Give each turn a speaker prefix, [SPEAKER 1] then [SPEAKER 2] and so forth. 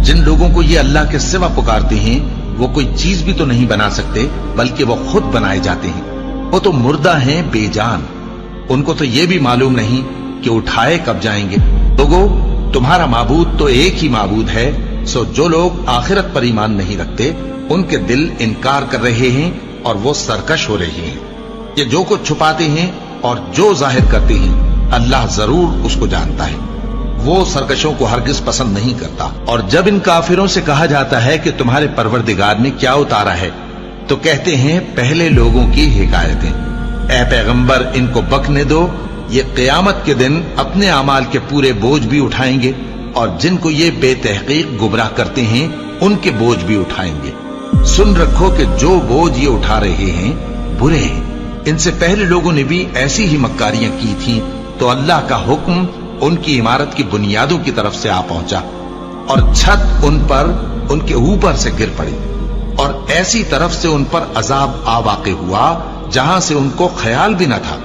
[SPEAKER 1] जिन लोगों को ये अल्लाह के सिवा पुकारते हैं वो कोई चीज भी तो नहीं बना सकते, बल्कि वो खुद बनाए जाते हैं। वो तो मुर्दा हैं, बेजान। उनको तो ये भी मालूम नहीं कि उठाए कब जाएंगे। लोगों, तुम्हारा माबूद तो एक ही माबूद है। सो जो लोग आखिरत पर ईमान नहीं रखते उनके दिल इनकार कर रहे हैं और वो सरकश हो रहे हैं। ये जो कुछ छुपाते हैं और जो जाहिर करते हैं अल्लाह जरूर उसको जानता है। वो सरकशों को हरगिज पसंद नहीं करता। और जब इन काफिरों से कहा जाता है कि तुम्हारे परवरदिगार ने क्या उतारा है, तो कहते हैं पहले लोगों की हिकायतें। ऐ पैगंबर, इनको बकने दो, ये क़यामत के दिन अपने अमाल के पूरे बोझ भी उठाएंगे और जिनको ये बेतहकीक गुमराह करते हैं उनके बोझ भी उठाएंगे। सुन रखो कि जो बोझ ये उठा रहे हैं बुरे हैं। इनसे पहले लोगों ने भी ऐसी ही मक्कारियां की थीं, तो अल्लाह का हुक्म उनकी इमारत की बुनियादों की तरफ से आ पहुंचा और छत उन पर उनके ऊपर से गिर पड़ी और ऐसी तरफ से उन पर अजाब आ वाक़े हुआ जहां से उनको ख्याल भी न था।